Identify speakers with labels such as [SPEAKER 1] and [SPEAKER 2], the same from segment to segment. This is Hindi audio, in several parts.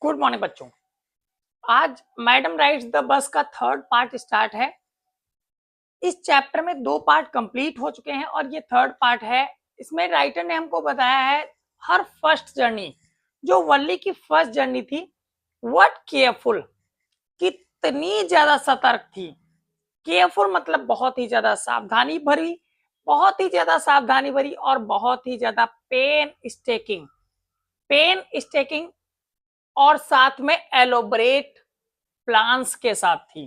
[SPEAKER 1] गुड मॉर्निंग बच्चों। आज मैडम राइड्स द बस का थर्ड पार्ट स्टार्ट है। इस चैप्टर में 2 पार्ट कंप्लीट हो चुके हैं और ये थर्ड पार्ट है। इसमें राइटर ने हमको बताया है हर फर्स्ट जर्नी, जो वल्ली की फर्स्ट जर्नी थी, व्हाट केयरफुल, कितनी ज्यादा सतर्क थी। केयरफुल मतलब बहुत ही ज्यादा सावधानी भरी, बहुत ही ज्यादा सावधानी भरी और बहुत ही ज्यादा पेन स्टेकिंग और साथ में एलोबरेट प्लान्स के साथ थी।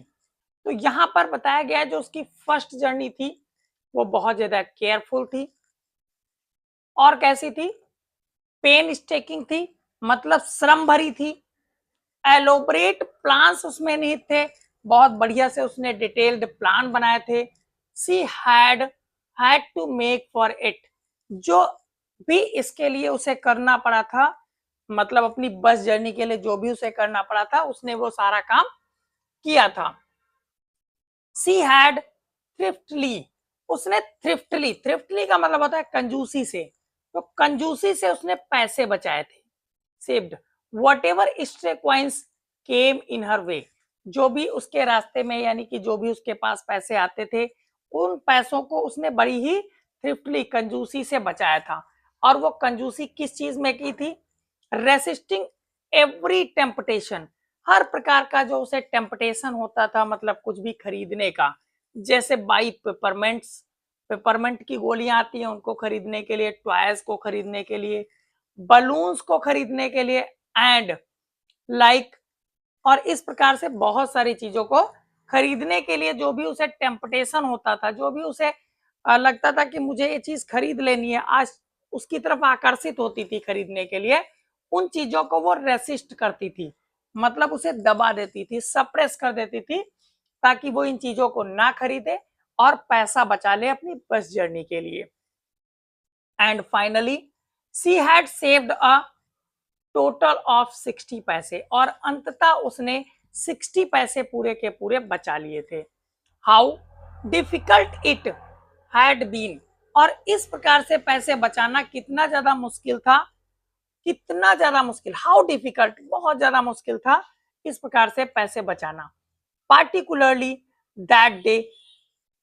[SPEAKER 1] तो यहां पर बताया गया जो उसकी फर्स्ट जर्नी थी वो बहुत ज्यादा केयरफुल थी। और कैसी थी? पेन स्टेकिंग थी, मतलब श्रम भरी थी। एलोबरेट प्लान्स उसमें नहीं थे, बहुत बढ़िया से उसने डिटेल्ड प्लान बनाए थे। She had to make for it, जो भी इसके लिए उसे करना पड़ा था, मतलब अपनी बस जर्नी के लिए जो भी उसे करना पड़ा था उसने वो सारा काम किया था। सी हैड थ्रिफ्टली, उसने थ्रिफ्टली का मतलब होता है कंजूसी से, तो कंजूसी से उसने पैसे बचाए थे। Saved whatever extra coins came in her way, जो भी उसके रास्ते में, यानी कि जो भी उसके पास पैसे आते थे उन पैसों को उसने बड़ी ही थ्रिफ्टली कंजूसी से बचाया था। और वो कंजूसी किस चीज में की थी? रेसिस्टिंग एवरी टेम्पटेशन, हर प्रकार का जो उसे टेम्पटेशन होता था, मतलब कुछ भी खरीदने का, जैसे बाई पेपरमेंट की गोलियां आती हैं उनको खरीदने के लिए, टॉयज को खरीदने के लिए, बलून्स को खरीदने के लिए, एंड लाइक और इस प्रकार से बहुत सारी चीजों को खरीदने के लिए जो भी उसे टेम्पटेशन होता था, जो भी उसे लगता था कि मुझे ये चीज खरीद लेनी है, आज उसकी तरफ आकर्षित होती थी खरीदने के लिए, उन चीजों को वो रेसिस्ट करती थी, मतलब उसे दबा देती थी, सप्रेस कर देती थी, ताकि वो इन चीजों को ना खरीदे और पैसा बचा ले अपनी बस जर्नी के लिए। And finally she had saved a total of 60 पैसे, और अंततः उसने 60 पैसे पूरे के पूरे बचा लिए थे। How difficult it had been, और इस प्रकार से पैसे बचाना कितना ज्यादा मुश्किल था, कितना ज्यादा मुश्किल, हाउ डिफिकल्ट, बहुत ज्यादा मुश्किल था इस प्रकार से पैसे बचाना। पार्टिकुलरली दैट डे,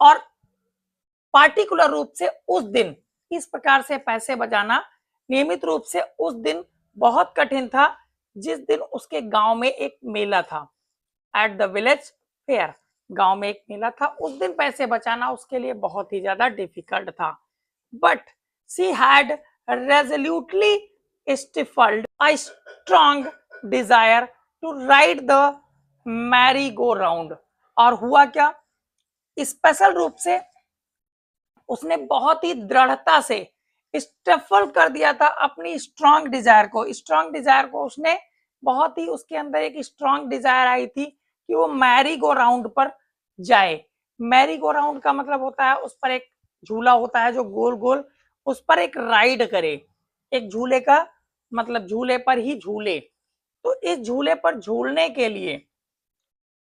[SPEAKER 1] और पार्टिकुलर रूप से उस दिन इस प्रकार से पैसे बचाना नियमित रूप से उस दिन बहुत कठिन था, जिस दिन उसके गांव में एक मेला था। एट द विलेज फेयर, गांव में एक मेला था, उस दिन पैसे बचाना उसके लिए बहुत ही ज्यादा डिफिकल्ट था। But she had resolutely stifled a strong desire to ride the merry go round. और हुआ क्या? स्पेशल रूप से उसने बहुत ही दृढ़ता से स्टफल कर दिया था अपनी स्ट्रॉन्ग डिजायर को उसने बहुत ही, उसके अंदर एक स्ट्रॉन्ग डिजायर आई थी कि वो मैरी गो राउंड पर जाए। मैरी गो राउंड का मतलब होता है उस पर एक झूला होता है जो गोल गोल, उस पर एक राइड करे, एक झूले का मतलब झूले पर ही झूले। तो इस झूले पर झूलने के लिए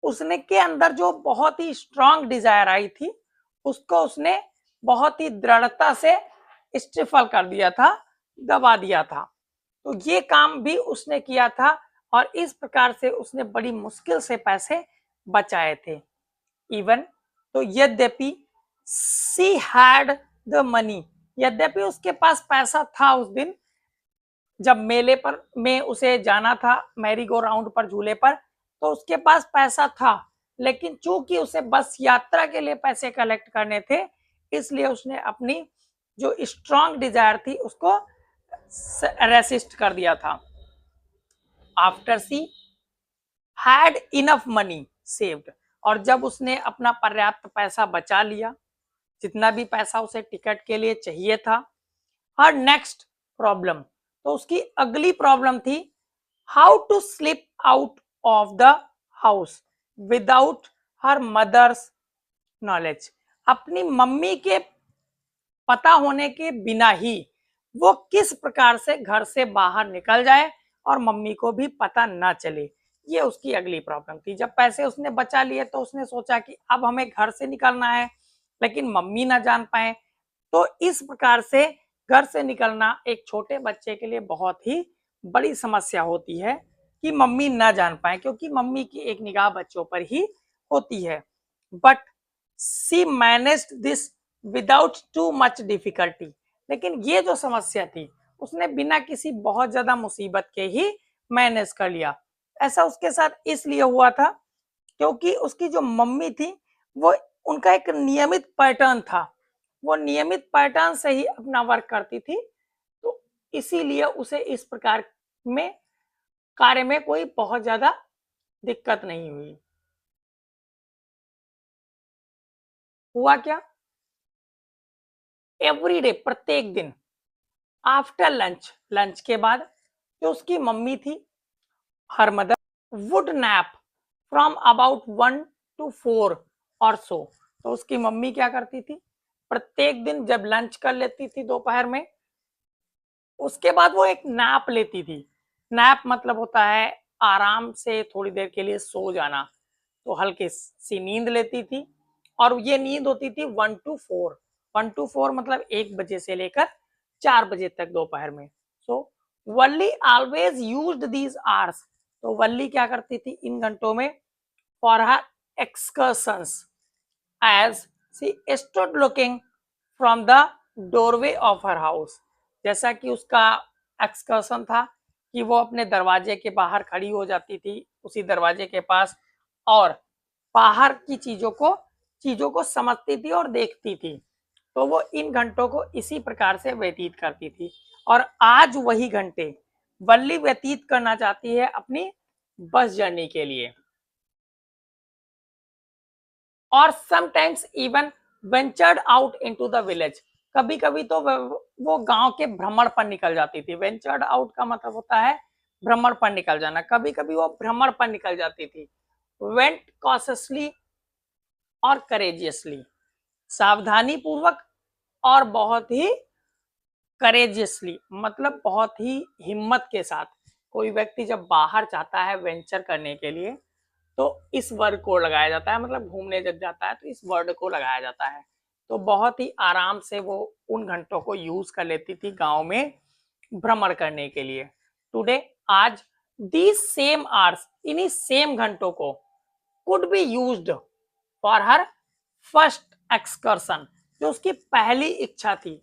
[SPEAKER 1] उसने के अंदर जो बहुत ही स्ट्रॉन्ग डिजायर आई थी उसको उसने बहुत ही दृढ़ता से स्टिफल कर दिया था, दबा दिया था। तो ये काम भी उसने किया था और इस प्रकार से उसने बड़ी मुश्किल से पैसे बचाए थे। इवन तो यद्यपि सी हैड द मनी, यद्यपि उसके पास पैसा था, उस दिन जब मेले पर में उसे जाना था मैरी गो राउंड पर झूले पर, तो उसके पास पैसा था, लेकिन चूंकि उसे बस यात्रा के लिए पैसे कलेक्ट करने थे, इसलिए उसने अपनी जो स्ट्रॉन्ग डिजायर थी उसको रेसिस्ट कर दिया था। After she had enough money saved, और जब उसने अपना पर्याप्त पैसा बचा लिया, जितना भी पैसा उसे टिकट के लिए चाहिए था, हर नेक्स्ट प्रॉब्लम, तो उसकी अगली प्रॉब्लम थी how to slip out of the house without her mother's knowledge, अपनी मम्मी के पता होने के बिना ही वो किस प्रकार से घर से बाहर निकल जाए और मम्मी को भी पता ना चले। ये उसकी अगली प्रॉब्लम थी। जब पैसे उसने बचा लिए तो उसने सोचा कि अब हमें घर से निकलना है लेकिन मम्मी ना जान पाए। तो इस प्रकार से घर से निकलना एक छोटे बच्चे के लिए बहुत ही बड़ी समस्या होती है। कि मम्मी ना जान पाए, क्योंकि मम्मी की एक निगाह बच्चों पर ही होती है। But she managed this without too much difficulty, लेकिन ये जो समस्या थी उसने बिना किसी बहुत ज्यादा मुसीबत के ही मैनेज कर लिया। ऐसा उसके साथ इसलिए हुआ था क्योंकि उसकी जो मम्मी थी वो, उनका एक नियमित पैटर्न था, वो नियमित पैटर्न से ही अपना वर्क करती थी, तो इसीलिए उसे इस प्रकार में कार्य में कोई बहुत ज्यादा दिक्कत नहीं हुई। हुआ क्या, एवरी डे, प्रत्येक दिन, आफ्टर लंच, लंच के बाद जो उसकी मम्मी थी, her mother would nap from about 1 to 4 और सो। तो उसकी मम्मी क्या करती थी, प्रत्येक दिन जब लंच कर लेती थी दोपहर में, उसके बाद वो एक नैप लेती थी। नैप मतलब होता है आराम से थोड़ी देर के लिए सो जाना, तो हल्की सी नींद लेती थी, और ये नींद होती थी 1 to 4, 1 to 4 मतलब 1 बजे से लेकर 4 बजे तक दोपहर में। So Valli always used these hours, तो वल्ली क्या करती थी इन घंटों में, for her excursions, as she stood looking from the doorway of her house. जैसा कि उसका एक्सकर्शन था कि वो अपने दरवाजे के बाहर खड़ी हो जाती थी, उसी दरवाजे के पास, और बाहर की चीजों को समझती थी और देखती थी। तो वो इन घंटों को इसी प्रकार से व्यतीत करती थी, और आज वही घंटे वल्ली व्यतीत करना चाहती है अपनी बस जर्नी के लिए। और sometimes even ventured out into the village, कभी कभी तो वो गांव के भ्रमण पर निकल जाती थी। वेंचर्ड आउट का मतलब होता है भ्रमण पर निकल जाना, कभी कभी वो भ्रमण पर निकल जाती थी। वेंट कॉशियसली और करेजियसली, सावधानी पूर्वक और बहुत ही करेजियसली, मतलब बहुत ही हिम्मत के साथ। कोई व्यक्ति जब बाहर चाहता है वेंचर करने के लिए तो इस वर्ड को लगाया जाता है, मतलब घूमने जब जाता है तो इस वर्ड को लगाया जाता है। तो बहुत ही आराम से वो उन घंटों को यूज कर लेती थी गांव में भ्रमण करने के लिए। टुडे, आज, दीज सेम आवर्स, इन्हीं सेम घंटों को could be used for her first excursion, जो उसकी पहली इच्छा थी,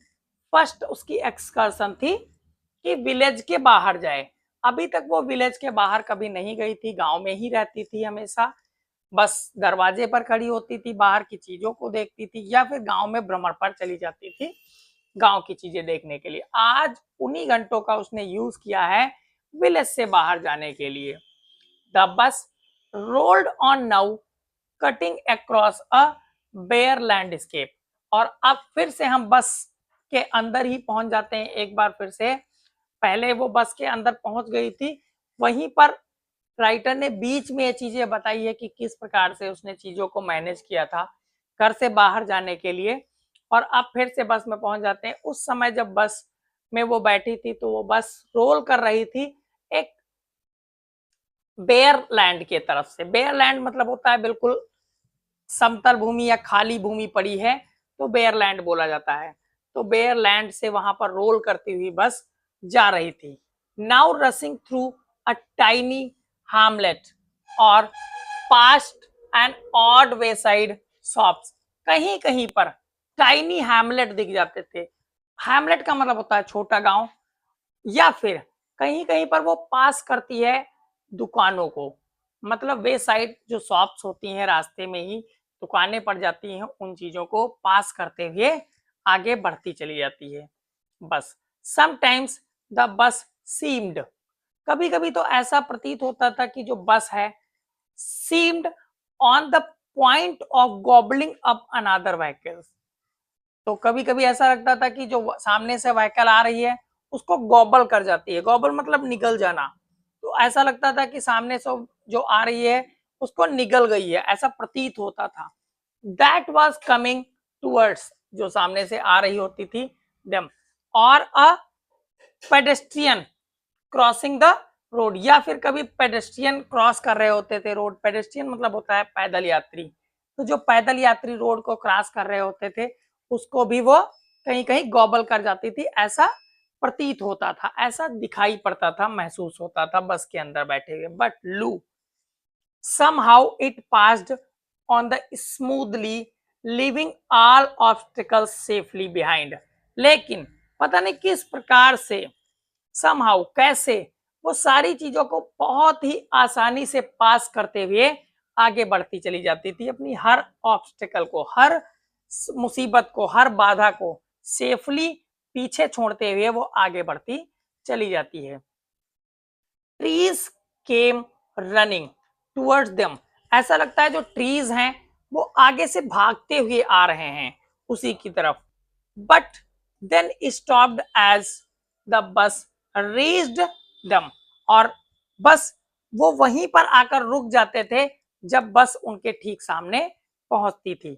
[SPEAKER 1] फर्स्ट उसकी एक्सकर्शन थी कि विलेज के बाहर जाए। अभी तक वो विलेज के बाहर कभी नहीं गई थी, गांव में ही रहती थी हमेशा, बस दरवाजे पर खड़ी होती थी, बाहर की चीजों को देखती थी, या फिर गांव में भ्रमण पर चली जाती थी गांव की चीजें देखने के लिए। आज उन्हीं घंटों का उसने यूज किया है विलेज से बाहर जाने के लिए। The bus rolled on now, cutting across a bare landscape. और अब फिर से हम बस के अंदर ही पहुंच जाते हैं एक बार फिर से। पहले वो बस के अंदर पहुंच गई थी, वहीं पर राइटर ने बीच में ये चीजें बताई है कि किस प्रकार से उसने चीजों को मैनेज किया था घर से बाहर जाने के लिए। और अब फिर से बस में पहुंच जाते हैं। उस समय जब बस में वो बैठी थी तो वो बस रोल कर रही थी एक बेयर लैंड के तरफ से। बेयर लैंड मतलब होता है बिल्कुल समतल भूमि या खाली भूमि पड़ी है तो बेयर लैंड बोला जाता है। तो बेयर लैंड से वहां पर रोल करती हुई बस जा रही थी। Now रसिंग through a tiny hamlet और past and odd way side shops, कहीं कहीं पर टाइनी हैमलेट दिख जाते थे। हैमलेट का मतलब होता है छोटा गांव, या फिर कहीं कहीं पर वो पास करती है दुकानों को, मतलब वे साइड जो शॉप्स होती हैं रास्ते में ही दुकानें पड़ जाती हैं, उन चीजों को पास करते हुए आगे बढ़ती चली जाती है बस। समटाइम्स द बस सीम्ड, कभी कभी तो ऐसा प्रतीत होता था कि जो बस है seemed on the point of gobbling up another vehicles, तो कभी कभी ऐसा लगता था कि जो सामने से व्हीकल आ रही है उसको गॉबल कर जाती है। गॉबल मतलब निगल जाना, तो ऐसा लगता था कि सामने से जो आ रही है उसको निगल गई है, ऐसा प्रतीत होता था। दैट वॉज कमिंग टूवर्ड्स, जो सामने से आ रही होती थी देम, और अ पेडेस्ट्रियन क्रॉसिंग द रोड, या फिर कभी पेडेस्ट्रियन क्रॉस कर रहे होते थे रोड। पेडेस्ट्रियन मतलब होता है पैदल यात्री, तो जो पैदल यात्री रोड को क्रॉस कर रहे होते थे उसको भी वो कहीं कहीं गॉबल कर जाती थी, ऐसा प्रतीत होता था, ऐसा दिखाई पड़ता था, महसूस होता था बस के अंदर बैठे हुए। बट लू somehow it passed on the smoothly, leaving all obstacles safely behind। लेकिन पता नहीं किस प्रकार से, somehow कैसे, वो सारी चीजों को बहुत ही आसानी से पास करते हुए आगे बढ़ती चली जाती थी, अपनी हर ऑब्स्टिकल को, हर मुसीबत को, हर बाधा को सेफली पीछे छोड़ते हुए वो आगे बढ़ती चली जाती है। Trees came running towards them, ऐसा लगता है जो ट्रीज हैं वो आगे से भागते हुए आ रहे हैं उसी की तरफ। But then stopped as the bus reached them, और बस वो वहीं पर आकर रुक जाते थे जब बस उनके ठीक सामने पहुंचती थी।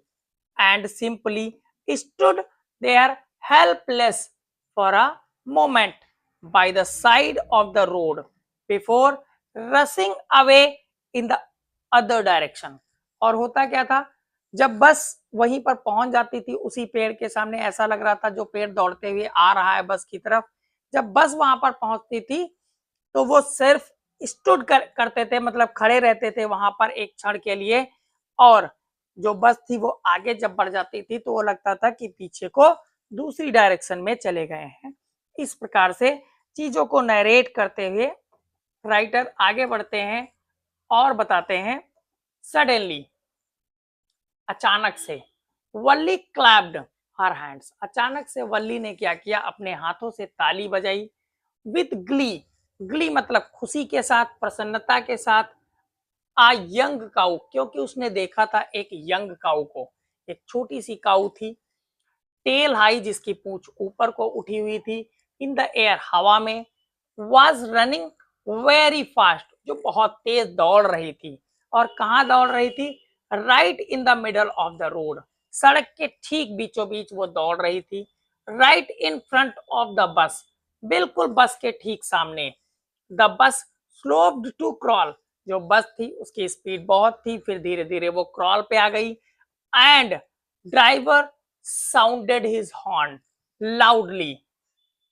[SPEAKER 1] And simply stood there helpless for a moment by the side of the road before rushing away in the other direction. और होता क्या था, जब बस वहीं पर पहुंच जाती थी उसी पेड़ के सामने, ऐसा लग रहा था जो पेड़ दौड़ते हुए आ रहा है बस की तरफ, जब बस वहां पर पहुंचती थी तो वो सिर्फ स्टूड करते थे, मतलब खड़े रहते थे वहां पर एक क्षण के लिए, और जो बस थी वो आगे जब बढ़ जाती थी तो वो लगता था कि पीछे को दूसरी डायरेक्शन में चले गए हैं। इस प्रकार से चीजों को नरेट करते हुए राइटर आगे बढ़ते हैं और बताते हैं, सडनली, अचानक से, वल्ली क्लैप्ड हर हैंड्स, अचानक से वल्ली ने क्या किया, अपने हाथों से ताली बजाई। विथ ग्ली, ग्ली मतलब खुशी के साथ, प्रसन्नता के साथ। आ यंग काऊ, क्योंकि उसने देखा था एक यंग काऊ को, एक छोटी सी काऊ थी, टेल हाई, जिसकी पूंछ ऊपर को उठी हुई थी, इन द एयर, हवा में, वाज रनिंग वेरी फास्ट, जो बहुत तेज दौड़ रही थी। और कहाँ दौड़ रही थी, right in the middle of the road, सड़क के ठीक बीचों बीच वो दौड़ रही थी। Right in front of the bus, बिल्कुल बस के ठीक सामने। The bus sloped to crawl, जो बस थी उसकी स्पीड बहुत थी, फिर धीरे धीरे वो क्रॉल पे आ गई। And driver sounded his horn loudly,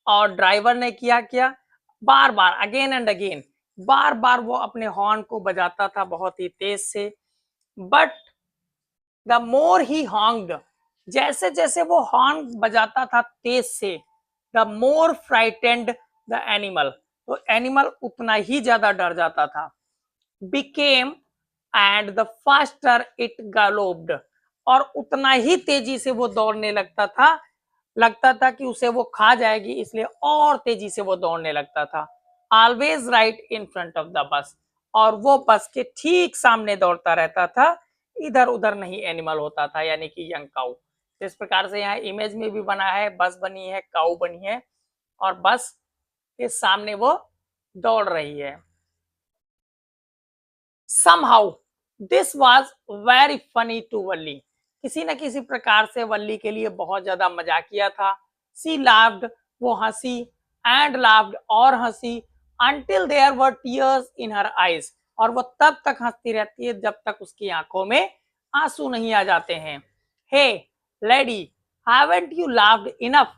[SPEAKER 1] और ड्राइवर ने किया क्या, बार बार, अगेन एंड अगेन, बार बार वो अपने हॉर्न को बजाता था बहुत ही तेज से। बट द मोर ही हॉन्ग्ड, जैसे जैसे वो हॉर्न बजाता था तेज से, the more frightened the animal, तो एनिमल उतना ही ज्यादा डर जाता था। Became, and the faster it galloped, और उतना ही तेजी से वो दौड़ने लगता था कि उसे वो खा जाएगी, इसलिए और तेजी से वो दौड़ने लगता था। Always right in front of the bus, और वो बस के ठीक सामने दौड़ता रहता था, इधर उधर नहीं एनिमल होता था, यानी कि यंग काऊ। इस प्रकार से यहाँ इमेज में भी बना है, बस बनी है, काऊ बनी है, और बस के सामने वो दौड़ रही है। somehow this was very funny to वल्ली, किसी न किसी प्रकार से वल्ली के लिए बहुत ज्यादा मजाकिया था। सी laughed, वो हंसी, एंड laughed, और हंसी, until there were tears in her eyes, और वो तब तक हंसती रहती है जब तक उसकी आंखों में आंसू नहीं आ जाते हैं। Hey lady, haven't you laughed enough,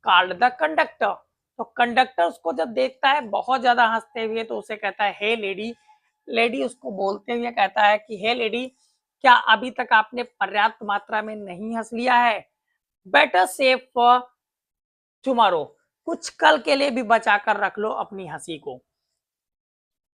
[SPEAKER 1] called the conductor, तो कंडक्टर उसको जब देखता है बहुत ज्यादा हंसते हुए तो उसे कहता है हे लेडी, लेडी उसको बोलते हुए कहता है कि हे लेडी, क्या अभी तक आपने पर्याप्त मात्रा में नहीं हंस लिया है, बेटर सेव फॉर टुमारो, कुछ कल के लिए भी बचा कर रख लो अपनी हंसी को।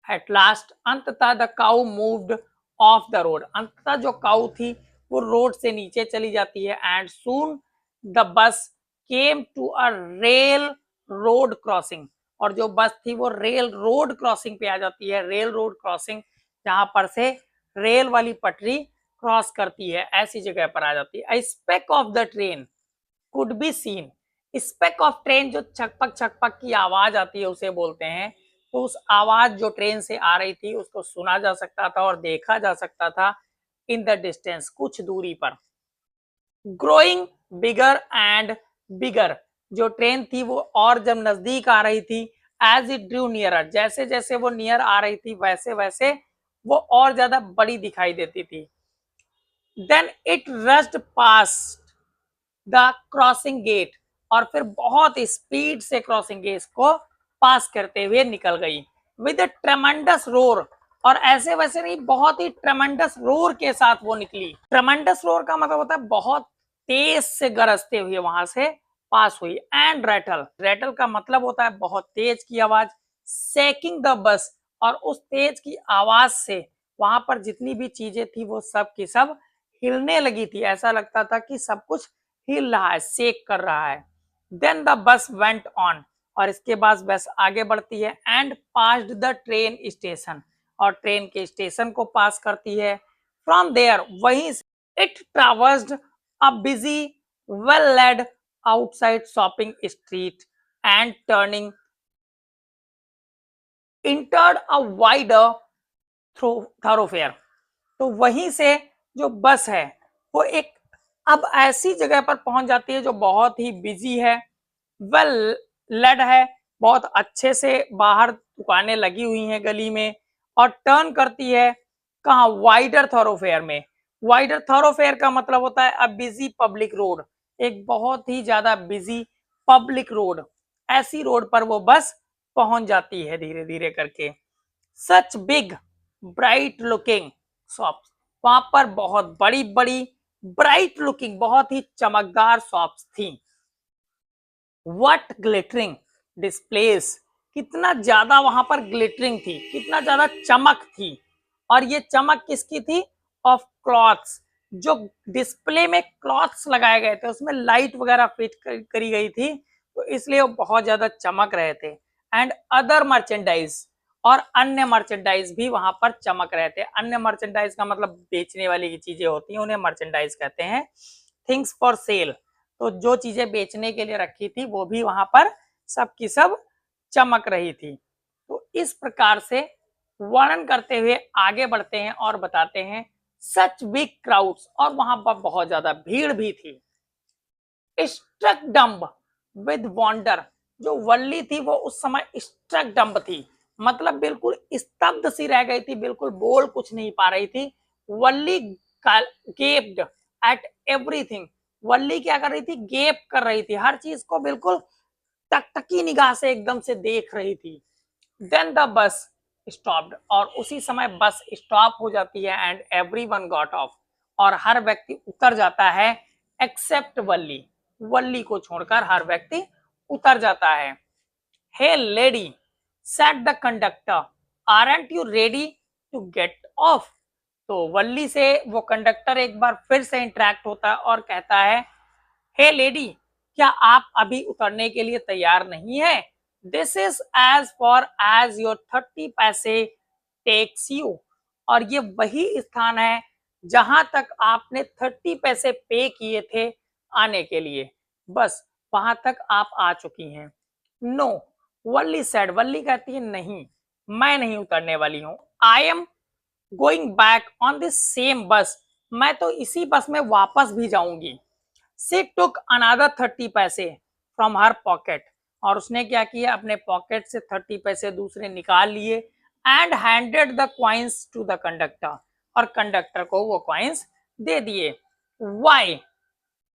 [SPEAKER 1] एट लास्ट, अंततः the cow moved of the road, अंततः जो काउ थी वो रोड से नीचे चली जाती है। And soon the bus came to a railroad crossing, और जो बस थी वो रेल रोड क्रॉसिंग पे आ जाती है। रेल रोड क्रॉसिंग, जहां पर से रेल वाली पटरी क्रॉस करती है, ऐसी जगह पर आ जाती है। Speck of the train could be seen, speck of train, जो छकपक छकपक की आवाज आती है उसे बोलते हैं। तो उस आवाज जो ट्रेन से आ रही थी उसको सुना जा सकता था और देखा जा सकता था इन द डिस्टेंस, कुछ दूरी पर। ग्रोइंग बिगर एंड बिगर, जो ट्रेन थी वो और जब नजदीक आ रही थी, एज इट ड्रू नियरर, जैसे जैसे वो नियर आ रही थी वैसे वैसे वो और ज्यादा बड़ी दिखाई देती थी। Then it rushed past the crossing gate, और फिर बहुत स्पीड से क्रॉसिंग गेज को पास करते हुए निकल गई विद ट्रेमेंडस रोर। और ऐसे वैसे नहीं, बहुत ही ट्रेमेंडस रोर के साथ वो निकली। ट्रेमेंडस रोर का मतलब होता है बहुत तेज से गरजते हुए वहां से पास हुई। एंड रेटल, रेटल का मतलब होता है बहुत तेज की आवाज। शेकिंग द बस, और उस तेज की आवाज से वहां पर जितनी भी चीजें थी वो सब की सब हिलने लगी थी। ऐसा लगता था कि सब कुछ हिल रहा है, शेक कर रहा है। Then the bus went on, और इसके बाद बस आगे बढ़ती है। And passed the train station, और ट्रेन के स्टेशन को पास करती है। फ्रॉम देयर, वहीं से it traversed a busy well laid outside shopping street and turning entered a wider thoroughfare. तो वहीं से जो बस है वो एक अब ऐसी जगह पर पहुंच जाती है जो बहुत ही बिजी है, वेल लेड है, बहुत अच्छे से बाहर दुकानें लगी हुई हैं गली में, और टर्न करती है कहाँ, वाइडर थॉरोफेयर में। वाइडर थॉरोफेयर का मतलब होता है अ बिजी पब्लिक रोड, एक बहुत ही ज्यादा बिजी पब्लिक रोड। ऐसी रोड पर वो बस पहुंच जाती है धीरे धीरे करके। Such big bright looking shops, वहां पर बहुत बड़ी बड़ी ब्राइट लुकिंग, बहुत ही चमकदार शॉप्स थी। व्हाट ग्लिटरिंग डिस्प्लेस, कितना ज्यादा वहां पर ग्लिटरिंग थी, कितना ज्यादा चमक थी। और ये चमक किसकी थी, ऑफ क्लॉथ्स, जो डिस्प्ले में क्लॉथ्स लगाए गए थे उसमें लाइट वगैरह फिट करी गई थी, तो इसलिए वो बहुत ज्यादा चमक रहे थे। एंड अदर मर्चेंडाइज, और अन्य मर्चेंडाइज भी वहां पर चमक रहे थे। अन्य मर्चेंडाइज का मतलब बेचने वाली चीजें होती हैं, उन्हें मर्चेंडाइज कहते हैं। थिंग्स फॉर सेल, तो जो चीजें बेचने के लिए रखी थी वो भी वहां पर सब की सब चमक रही थी। तो इस प्रकार से वर्णन करते हुए आगे बढ़ते हैं और बताते हैं सच बिग क्राउड्स, और वहां पर बहुत ज्यादा भीड़ भी थी। स्ट्रक डम्ब विद वॉन्डर, जो वल्ली थी वो उस समय स्ट्रक डम्ब थी, मतलब बिल्कुल स्तब्ध सी रह गई थी, बिल्कुल बोल कुछ नहीं पा रही थी। वल्ली गेप्ड एट एवरीथिंग, वल्ली क्या कर रही थी, गेप कर रही थी, हर चीज को बिल्कुल टकटकी निगाह से एकदम से देख रही थी। देन द बस स्टॉप्ड, और उसी समय बस स्टॉप हो जाती है। एंड एवरीवन गॉट ऑफ, और हर व्यक्ति उतर जाता है एक्सेप्ट वल्ली, वल्ली को छोड़कर हर व्यक्ति उतर जाता है। Hey lady said the conductor, aren't you ready to get off, तो वल्ली से वो कंडक्टर एक बार फिर से इंटरेक्ट होता है और कहता है, हे लेडी, क्या आप अभी उतरने के लिए तैयार नहीं है? This is as far as your 30 पैसे टेक्स यू, और ये वही स्थान है जहां तक आपने 30 पैसे पे किए थे आने के लिए, बस वहां तक आप आ चुकी हैं। नो, वल्ली सेड, वल्ली कहती है नहीं, मैं नहीं उतरने वाली हूं। I am going back on this same बस, मैं तो इसी बस में वापस भी जाऊंगी। शी टुक अनदर 30 पैसे फ्रॉम हर पॉकेट, और उसने क्या किया, अपने पॉकेट से 30 पैसे दूसरे निकाल लिए। And handed the coins to the conductor, और कंडक्टर को वो कॉइन्स दे दिए। Why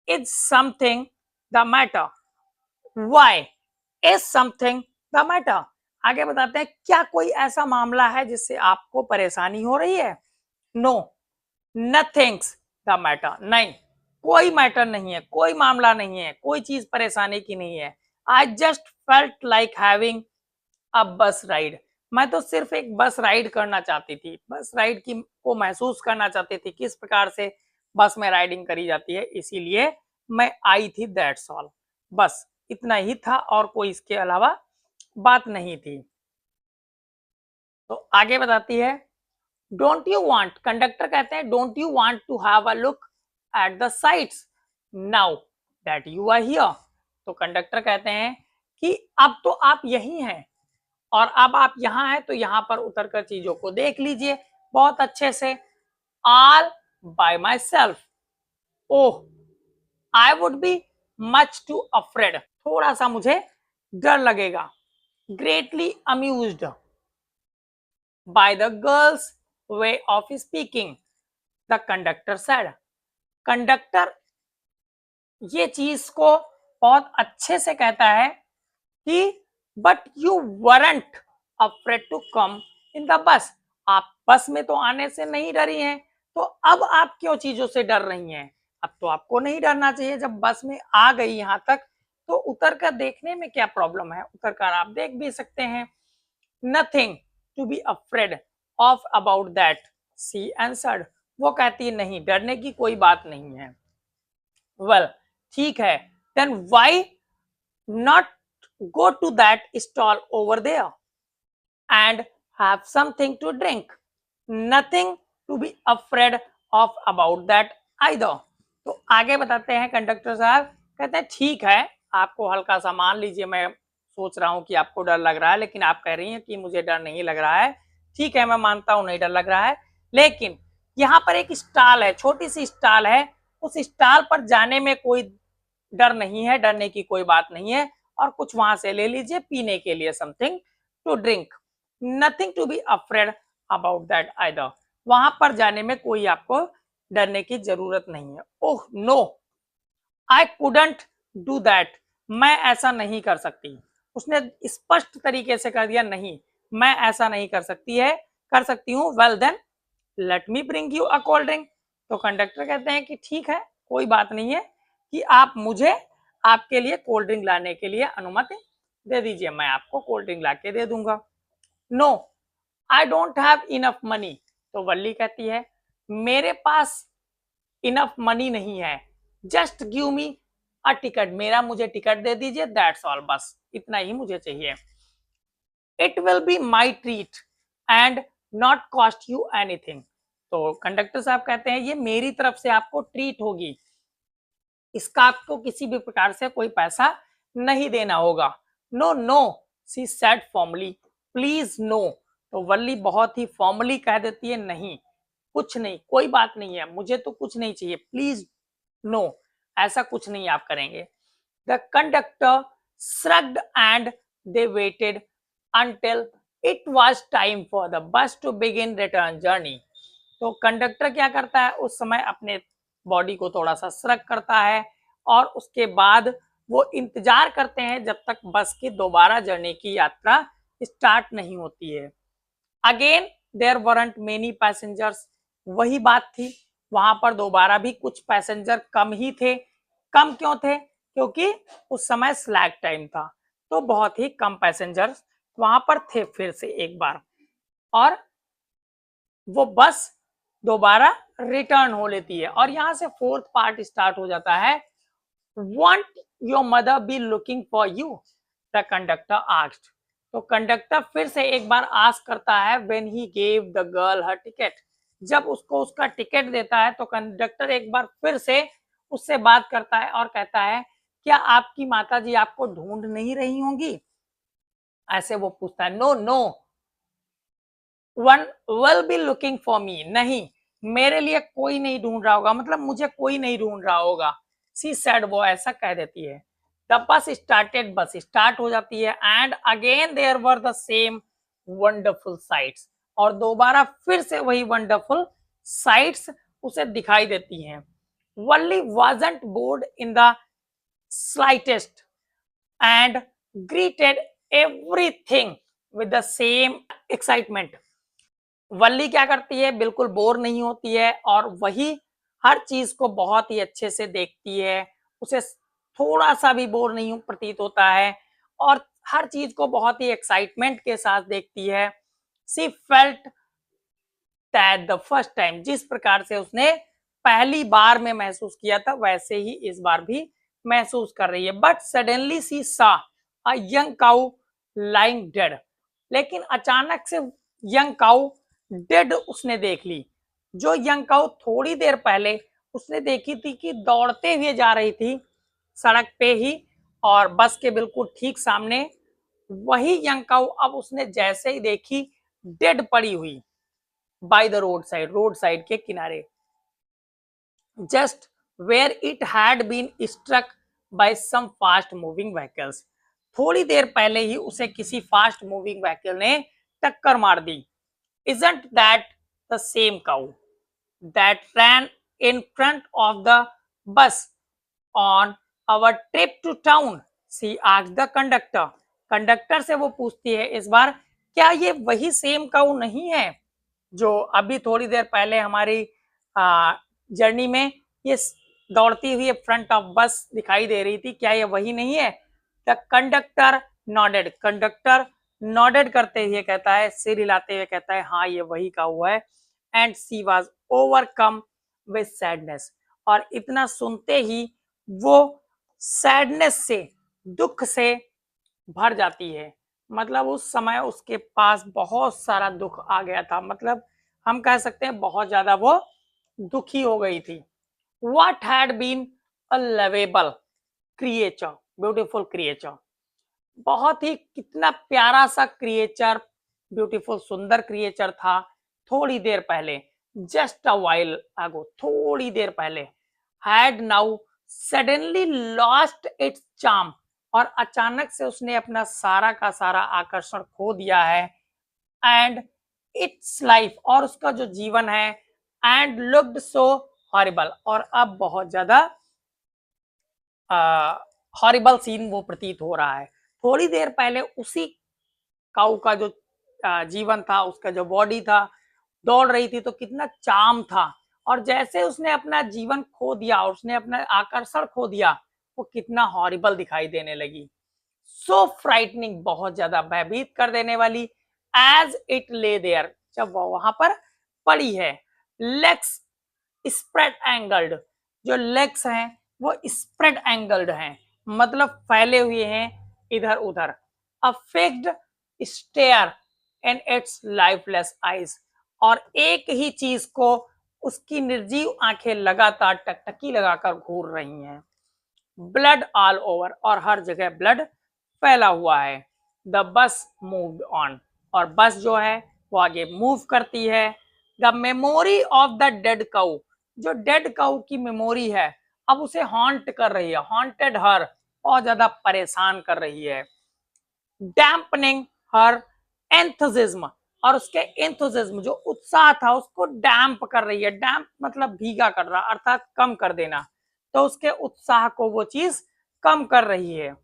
[SPEAKER 1] is something the matter, why is something the matter, आगे बताते हैं क्या कोई ऐसा मामला है जिससे आपको परेशानी हो रही है? नो, नथिंग्स द मैटर, नहीं, कोई मैटर नहीं है, कोई मामला नहीं है, कोई चीज परेशानी की नहीं है। I just felt like having a बस राइड, मैं तो सिर्फ एक बस राइड करना चाहती थी, बस राइड की को महसूस करना चाहती थी, किस प्रकार से बस में राइडिंग करी जाती है, इसीलिए मैं आई थी, दैट्स ऑल, बस इतना ही था और कोई इसके अलावा बात नहीं थी। तो आगे बताती है, डोंट यू वांट, कंडक्टर कहते हैं don't you want to have a look at the sights now that you are here, तो कंडक्टर कहते हैं कि अब तो आप यही हैं, और अब आप यहाँ हैं तो यहाँ पर उतरकर चीजों को देख लीजिए बहुत अच्छे से। All by myself, oh, I would be much too afraid, थोड़ा सा मुझे डर लगेगा। Greatly amused by the girl's way of speaking, the conductor said, conductor ये चीज को बहुत अच्छे से कहता है कि but you weren't afraid to come in the bus, आप बस में तो आने से नहीं डरी हैं, तो अब आप क्यों चीजों से डर रही हैं? अब तो आपको नहीं डरना चाहिए, जब बस में आ गई यहाँ तक तो उतर कर देखने में क्या प्रॉब्लम है, उतर कर आप देख भी सकते हैं। Nothing to be afraid of about that, she answered, वो कहती नहीं, डरने की कोई बात नहीं है। वेल ठीक है, then why not go to that stall over there and have something to drink, nothing to be afraid of about that either। तो आगे बताते हैं कंडक्टर साहब, कहते हैं ठीक है, आपको हल्का सा मान लीजिए, मैं सोच रहा हूं कि आपको डर लग रहा है, लेकिन आप कह रही हैं कि मुझे डर नहीं लग रहा है। ठीक है, मैं मानता हूं नहीं डर लग रहा है, लेकिन यहाँ पर एक स्टॉल है, छोटी सी स्टॉल है, उस स्टॉल पर जाने में कोई डर नहीं है, डरने की कोई बात नहीं है, और कुछ वहां से ले लीजिए पीने के लिए, something to drink, nothing to be afraid about that either, वहां पर जाने में कोई आपको डरने की जरूरत नहीं है। Oh no, I couldn't do that, मैं ऐसा नहीं कर सकती, उसने स्पष्ट तरीके से कर दिया, नहीं मैं ऐसा नहीं कर सकती है, कर सकती हूँ। Well then let me bring you a cold drink, तो कंडक्टर कहते हैं कि ठीक है, कोई बात नहीं है कि आप मुझे आपके लिए कोल्ड ड्रिंक लाने के लिए अनुमति दे दीजिए, मैं आपको कोल्ड ड्रिंक ला के दे दूंगा। No I don't have enough money, तो वल्ली कहती है मेरे पास इनफ मनी नहीं है, just give me a ticket, मेरा मुझे टिकट दे दीजिए, दैट्स ऑल, बस इतना ही मुझे चाहिए। It will be my treat and not cost you anything, तो कंडक्टर साहब कहते हैं ये मेरी तरफ से आपको ट्रीट होगी, इसका आपको किसी भी प्रकार से कोई पैसा नहीं देना होगा। No no, she said formally, please no, तो वल्ली बहुत ही फॉर्मली कह देती है नहीं, कुछ नहीं, कोई बात नहीं है, मुझे तो कुछ नहीं चाहिए, प्लीज नो, ऐसा कुछ नहीं आप करेंगे। The conductor shrugged and they waited until it was time for the bus to begin return journey, तो कंडक्टर क्या करता है उस समय अपने बॉडी को थोड़ा सा श्रग करता है, और उसके बाद वो इंतजार करते हैं जब तक बस की दोबारा जर्नी की यात्रा स्टार्ट नहीं होती है। Again there weren't many passengers, वही बात थी, वहां पर दोबारा भी कुछ पैसेंजर कम ही थे। कम क्यों थे? क्योंकि उस समय स्लैग टाइम था, तो बहुत ही कम पैसेंजर्स वहां पर थे फिर से एक बार, और वो बस दोबारा रिटर्न हो लेती है। और यहां से फोर्थ पार्ट स्टार्ट हो जाता है। Want your mother B looking for you, the conductor asked, तो कंडक्टर फिर से एक बार आस्क करता है when he gave the girl her ticket, जब उसको उसका टिकट देता है तो कंडक्टर एक बार फिर से उससे बात करता है और कहता है क्या आपकी माताजी आपको ढूंढ नहीं रही होंगी, ऐसे वो पूछता है। No no, one will be looking for me, नहीं मेरे लिए कोई नहीं ढूंढ रहा होगा, मतलब मुझे कोई नहीं ढूंढ रहा होगा। सी सेड, वो ऐसा कह देती है। द बस स्टार्टेड, बस स्टार्ट हो जाती है, and again there were the same wonderful sights, और दोबारा फिर से वही वंडरफुल साइट्स उसे दिखाई देती हैं। Valli wasn't bored in the slightest and greeted everything with the same excitement, Valli क्या करती है, बिल्कुल बोर नहीं होती है, और वही हर चीज को बहुत ही अच्छे से देखती है, उसे थोड़ा सा भी बोर नहीं प्रतीत होता है, और हर चीज को बहुत ही एक्साइटमेंट के साथ देखती है। सी felt that the first time, जिस प्रकार से उसने पहली बार में महसूस किया था वैसे ही इस बार भी महसूस कर रही है। बट सडनली सी सा a young cow lying dead, लेकिन अचानक से यंग काउ डेड उसने देख ली। जो यंग काउ थोड़ी देर पहले उसने देखी थी कि दौड़ते हुए जा रही थी सड़क पे ही और बस के बिल्कुल ठीक सामने, वही यंग काउ अब उसने जैसे ही देखी डेड पड़ी हुई बाय द रोड साइड के किनारे, just where it had been struck by some fast moving vehicles, थोड़ी देर पहले ही उसे किसी फास्ट मूविंग व्हीकल ने टक्कर मार दी। Isn't that the same cow that ran in front of the bus on our trip to town, she asked the conductor, conductor से वो पूछती है इस बार, क्या ये वही सेम काऊ नहीं है जो अभी थोड़ी देर पहले हमारी जर्नी में ये दौड़ती हुई फ्रंट ऑफ बस दिखाई दे रही थी, क्या ये वही नहीं है? The conductor nodded, conductor nodded करते हुए कहता है, सिर हिलाते हुए कहता है, हाँ ये वही काऊ है। And she was overcome with sadness, और इतना सुनते ही वो सैडनेस से, दुख से भर जाती है। मतलब उस समय उसके पास बहुत सारा दुख आ गया था, मतलब हम कह सकते हैं बहुत ज्यादा वो दुखी हो गई थी। What had been a lovable creature, beautiful creature, बहुत ही कितना प्यारा सा क्रिएचर, ब्यूटीफुल सुंदर क्रिएचर था थोड़ी देर पहले, जस्ट अ वाइल अगो, थोड़ी देर पहले, had now suddenly lost its charm, और अचानक से उसने अपना सारा का सारा आकर्षण खो दिया है। एंड इट्स लाइफ, और उसका जो जीवन है, एंड लुक्ड सो हॉरिबल, और अब बहुत ज्यादा हॉरिबल सीन वो प्रतीत हो रहा है। थोड़ी देर पहले उसी काऊ का जो जीवन था, उसका जो बॉडी था, दौड़ रही थी तो कितना चार्म था, और जैसे उसने अपना जीवन खो दिया और उसने अपना आकर्षण खो दिया, वो कितना हॉरिबल दिखाई देने लगी। सो फ्राइटनिंग, बहुत ज्यादा भयभीत कर देने वाली। एज इट ले देयर, जब वो वहां पर पड़ी है। लेग्स स्प्रेड एंगल्ड, जो लेग्स हैं वो स्प्रेड एंगल्ड हैं, मतलब फैले हुए हैं इधर उधर। A fixed stare in its lifeless eyes, और एक ही चीज को उसकी निर्जीव आंखें लगातार टकटकी लगाकर घूर रही हैं। ब्लड ऑल ओवर, और हर जगह ब्लड फैला हुआ है। द बस मूव्ड ऑन, और बस जो है वो आगे मूव करती है। The memory of the dead cow, जो डेड काउ की मेमोरी है अब उसे हॉन्ट कर रही है, हॉन्टेड हर, और ज्यादा परेशान कर रही है। डैम्पनिंग हर एंथुजिज्म, और उसके एंथुजिज्म जो उत्साह था उसको डैम्प कर रही है। डैम्प मतलब भीगा कर रहा, अर्थात कम कर देना, तो उसके उत्साह को वो चीज कम कर रही है।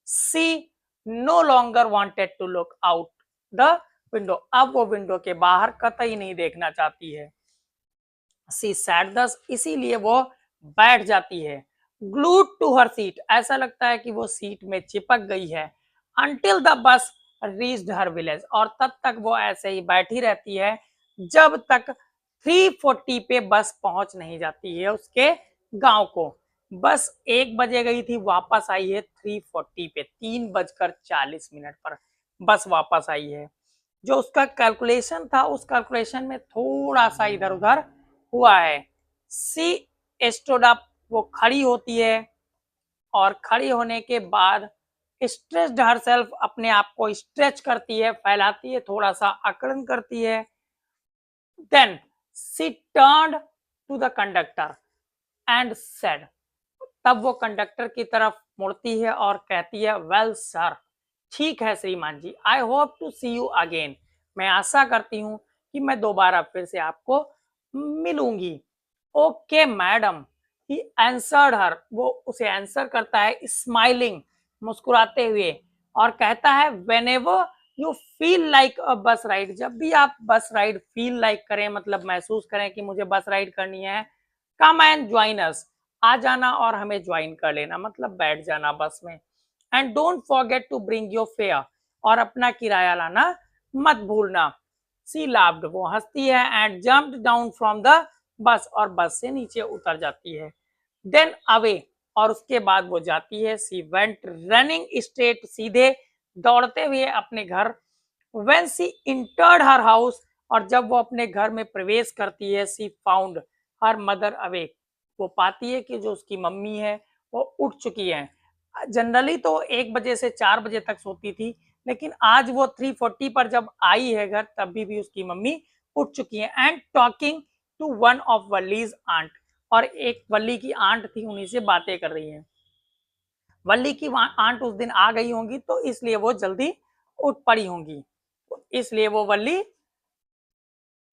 [SPEAKER 1] She no longer wanted to look out the window, अब वो विंडो के बाहर कतई नहीं देखना चाहती है। सी सैट दस, इसीलिए वो बैठ जाती है। ग्लूड टू हर सीट, ऐसा लगता है कि वो सीट में चिपक गई है। Until the bus reached her village, और तब तक वो ऐसे ही बैठी रहती है जब तक 3:40 पे बस पहुंच नहीं जाती है उसके गांव को। बस 1 बजे गई थी, वापस आई है 3:40 पे, 3:40 पर बस वापस आई है। जो उसका कैलकुलेशन था, उस कैलकुलेशन में थोड़ा सा इधर उधर हुआ है। सी स्टूड अप, वो खड़ी होती है, और खड़ी होने के बाद स्ट्रेच्ड हरसेल्फ, अपने आप को स्ट्रेच करती है, फैलाती है, थोड़ा सा अकड़न करती है। Then she turned to the conductor and said, तब वो कंडक्टर की तरफ मुड़ती है और कहती है, वेल सर, ठीक है श्रीमान जी, I hope to see you again, मैं आशा करती हूँ कि मैं दोबारा फिर से आपको मिलूंगी। ओके मैडम, ही आंसर्ड हर, वो उसे आंसर करता है स्माइलिंग, मुस्कुराते हुए, और कहता है, व्हेनेवर यू फील लाइक अ बस राइड, जब भी आप बस राइड फील लाइक करें, मतलब महसूस करें कि मुझे बस राइड करनी है, कम एंड ज्वाइन अस, आ जाना और हमें ज्वाइन कर लेना, मतलब बैठ जाना बस में। And don't forget to bring your fare, और अपना किराया लाना मत भूलना। सी लाफ्ड, वो हंसती है, and jumped down from the bus, और बस से नीचे उतर जाती है। देन अवे, और उसके बाद वो जाती है। सी वेंट रनिंग स्ट्रेट, सीधे दौड़ते हुए अपने घर। When she entered her house, और जब वो अपने घर में प्रवेश करती है, she found her mother awake, वो पाती है कि जो उसकी मम्मी है वो उठ चुकी है। जनरली तो 1 बजे से 4 बजे तक सोती थी, लेकिन आज वो 3:40 पर जब आई है घर, तभी भी उसकी मम्मी उठ चुकी है। And talking to one of Valli's aunt, और एक वल्ली की आंट थी, उन्हीं से बातें कर रही हैं। वल्ली की आंट उस दिन आ गई होंगी, तो इसलिए वो जल्दी उठ पड़ी होंगी, इसलिए वो वल्ली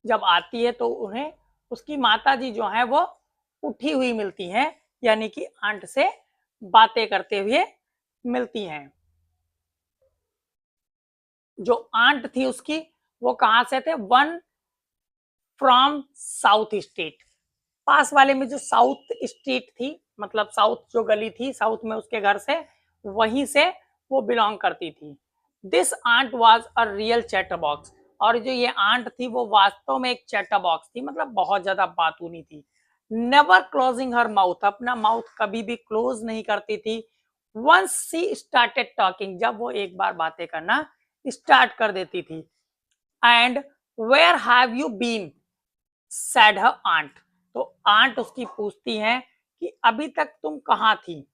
[SPEAKER 1] जब आती है तो उन्हें उसकी माता जी जो है वो उठी हुई मिलती हैं, यानी कि आंट से बातें करते हुए मिलती हैं। जो आंट थी उसकी, वो कहां से थे? One from south state. पास वाले में जो साउथ स्ट्रीट थी, मतलब साउथ जो गली थी, साउथ में उसके घर से, वहीं से वो बिलोंग करती थी। This aunt was a real chatterbox. और जो ये आंट थी वो वास्तव में एक चैटर बॉक्स थी, मतलब बहुत ज्यादा बातूनी थी। नेवर क्लोजिंग हर माउथ, अपना माउथ कभी भी क्लोज नहीं करती थी। वंस सी स्टार्टेड टॉकिंग, जब वो एक बार बातें करना स्टार्ट कर देती थी। And where have you been, said her aunt. तो आंट उसकी पूछती हैं कि अभी तक तुम कहां थी।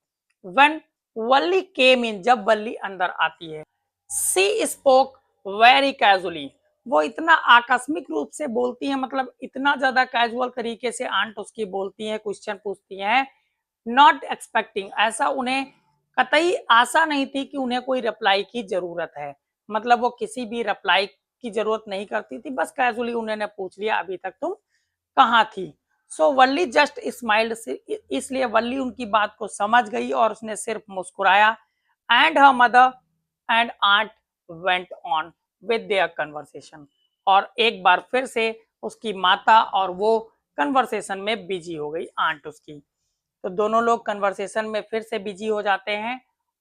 [SPEAKER 1] व्हेन वल्ली केम इन, जब वल्ली अंदर आती है। सी स्पोक वेरी कैजुअली, वो इतना आकस्मिक रूप से बोलती है, मतलब इतना ज्यादा कैजुअल तरीके से आंट उसकी बोलती है, क्वेश्चन पूछती है। नॉट एक्सपेक्टिंग, ऐसा उन्हें कतई आशा नहीं थी कि उन्हें कोई रिप्लाई की जरूरत है। मतलब वो किसी भी रिप्लाई की जरूरत नहीं करती थी, बस कैजुअली उन्होंने पूछ लिया अभी तक तुम कहाँ थी। सो वल्ली जस्ट स्माइल्ड, इसलिए वल्ली उनकी बात को समझ गई और उसने सिर्फ मुस्कुराया। And her mother and aunt went on with their conversation. और एक बार फिर से उसकी माता और वो कन्वर्सेशन में बिजी हो गई, आंट उसकी। तो दोनों लोग कन्वर्सेशन में फिर से बिजी हो जाते हैं।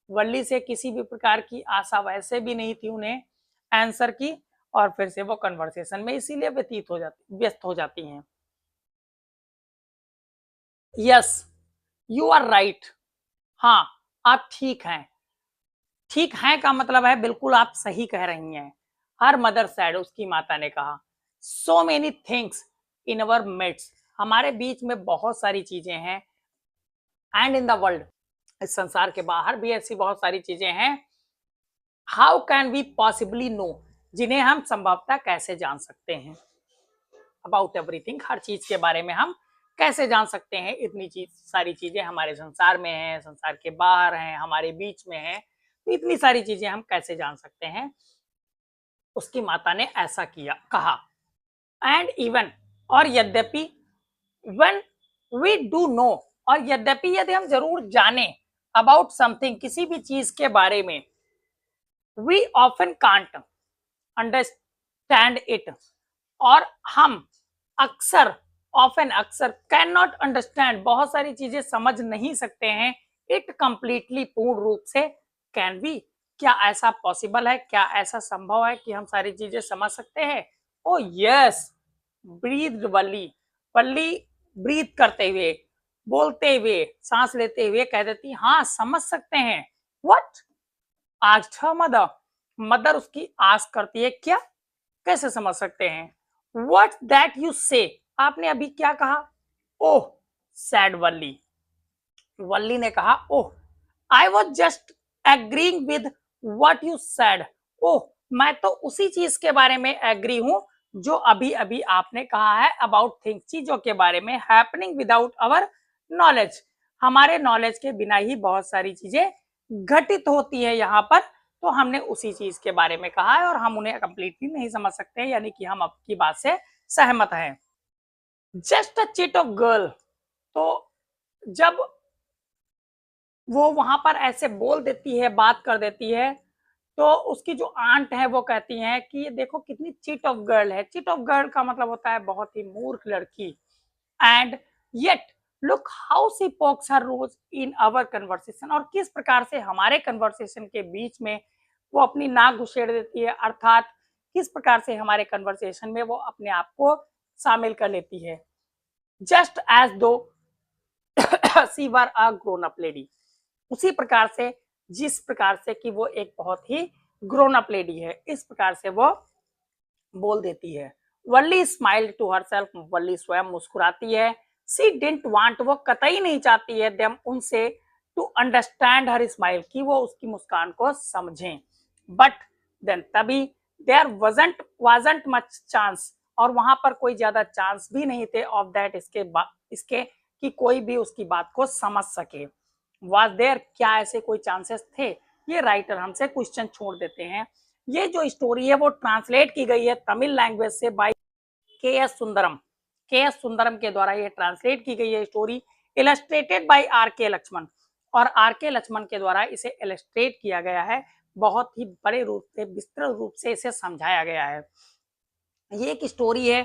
[SPEAKER 1] वल्ली से किसी भी प्रकार की आशा वैसे भी नहीं थी उन्हें आंसर की, और फिर से वो कन्वर्सेशन में इसीलिए व्यस्त हो जाती हैं। Yes, you are right. हाँ, आप ठीक हैं। ठीक हैं का मतलब है बिल्कुल आप सही कह रही हैं। हर मदर सैड, उसकी माता ने कहा। So many things in our midst, हमारे बीच में बहुत सारी चीजें हैं। एंड इन द वर्ल्ड, इस संसार के बाहर भी ऐसी बहुत सारी चीजें हैं। How can we possibly know, जिन्हें हम संभवतः कैसे जान सकते हैं। अबाउट एवरीथिंग, हर चीज के बारे में हम कैसे जान सकते हैं। इतनी चीज सारी चीजें हमारे संसार में हैं, संसार के बाहर हैं, हमारे बीच में हैं, तो इतनी सारी चीजें हम कैसे जान सकते हैं। उसकी माता ने ऐसा किया, कहा। एंड इवन, और यद्यपि, व्हेन वी डू नो, और यद्यपि यदि हम जरूर जाने, अबाउट समथिंग, किसी भी चीज के बारे में, we often can't understand it, और हम अक्सर, ऑफन अक्सर, कैन नॉट अंडरस्टैंड, बहुत सारी चीजें समझ नहीं सकते हैं। इट कंप्लीटली, पूर्ण रूप से। कैन बी, क्या ऐसा पॉसिबल है, क्या ऐसा संभव है कि हम सारी चीजें समझ सकते हैं। ओ यस, ब्रीथ वल्ली, वल्ली ब्रीथ करते हुए, बोलते हुए, सांस लेते हुए कह देती, हाँ समझ सकते हैं। What, asked her mother, mother उसकी आस्क करती है, क्या, कैसे समझ सकते हैं। व्हाट दैट यू से, आपने अभी क्या कहा। ओह, सैड वल्ली, वल्ली ने कहा, oh, I was just agreeing with what you said. Oh, मैं तो उसी चीज के बारे में एग्री हूं जो अभी अभी आपने कहा है, अबाउट थिंग्स, चीजों के बारे में, हैपनिंग विदाउट अवर नॉलेज, हमारे नॉलेज के बिना ही बहुत सारी चीजें घटित होती है यहाँ पर। तो हमने उसी चीज के बारे में कहा है और हम उन्हें कंप्लीटली नहीं समझ सकते हैं, यानी कि हम आपकी बात से सहमत हैं। Just a chit of girl, तो जब वो वहां पर ऐसे बोल देती है, बात कर देती है, तो उसकी जो आंट है वो कहती हैं कि ये देखो कितनी चिट ऑफ गर्ल है। चिट ऑफ गर्ल का मतलब होता है बहुत ही मूर्ख लड़की। And yet look how she pokes her nose in our conversation, और किस प्रकार से हमारे कन्वर्सेशन के बीच में वो अपनी नाक घुसेड़ देती है, अर्थात किस प्रकार से हमारे कन्वर्सेशन में वो अपने आप को शामिल कर लेती है। जस्ट एज दो सी वर अ ग्रोन अप लेडी, उसी प्रकार से जिस प्रकार से कि वो एक बहुत ही ग्रोन अप लेडी है, इस प्रकार से वो बोल देती है। वल्ली स्माइल टू हरसेल्फ, वल्ली स्वयं मुस्कुराती है। सी डिडंट वांट, वो कतई नहीं चाहती है, देम उनसे, टू अंडरस्टैंड हर स्माइल, कि वो उसकी मुस्कान को समझें। बट देन, तभी, देयर वाजंट मच चांस, और वहां पर कोई ज्यादा चांस भी नहीं थे, ऑफ दैट, इसके कि कोई भी उसकी बात को समझ सके। वाज देयर, क्या ऐसे कोई चांसेस थे। ये राइटर हमसे क्वेश्चन छोड़ देते हैं। ये जो स्टोरी है वो ट्रांसलेट की गई है तमिल लैंग्वेज से बाय के एस सुंदरम के द्वारा ये ट्रांसलेट की गई है स्टोरी, इलस्ट्रेटेड बाय आर के लक्ष्मण। और आर के लक्ष्मण के द्वारा इसे इलस्ट्रेट किया गया है, बहुत ही बड़े रूप से, विस्तृत रूप से इसे समझाया गया है। ये एक स्टोरी है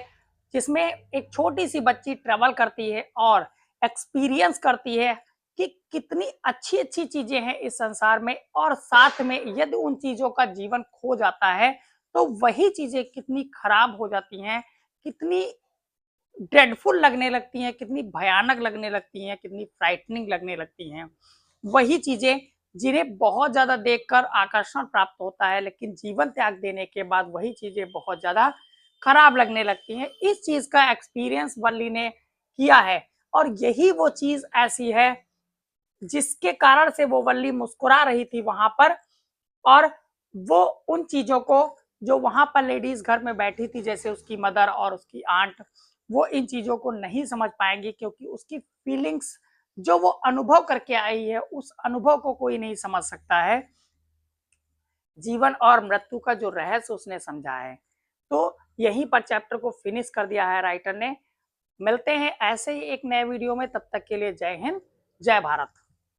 [SPEAKER 1] जिसमें एक छोटी सी बच्ची ट्रेवल करती है और एक्सपीरियंस करती है कि कितनी अच्छी अच्छी चीजें हैं इस संसार में, और साथ में यदि उन चीजों का जीवन खो जाता है तो वही चीजें कितनी खराब हो जाती हैं, कितनी ड्रेडफुल लगने लगती हैं, कितनी भयानक लगने लगती हैं, कितनी फ्राइटनिंग लगने लगती हैं। वही चीजें जिन्हें बहुत ज्यादा देखकर आकर्षण प्राप्त होता है, लेकिन जीवन त्याग देने के बाद वही चीजें बहुत ज्यादा खराब लगने लगती हैं। इस चीज का एक्सपीरियंस वल्ली ने किया है, और यही वो चीज ऐसी है जिसके कारण से वो वल्ली मुस्कुरा रही थी वहां पर। और वो उन चीजों को, जो वहां पर लेडीज घर में बैठी थी जैसे उसकी मदर और उसकी आंट, वो इन चीजों को नहीं समझ पाएंगी, क्योंकि उसकी फीलिंग्स जो वो अनुभव करके आई है उस अनुभव को कोई नहीं समझ सकता है। जीवन और मृत्यु का जो रहस्य उसने समझा है। तो यहीं पर चैप्टर को फिनिश कर दिया है राइटर ने। मिलते हैं ऐसे ही एक नए वीडियो में, तब तक के लिए जय हिंद, जय भारत।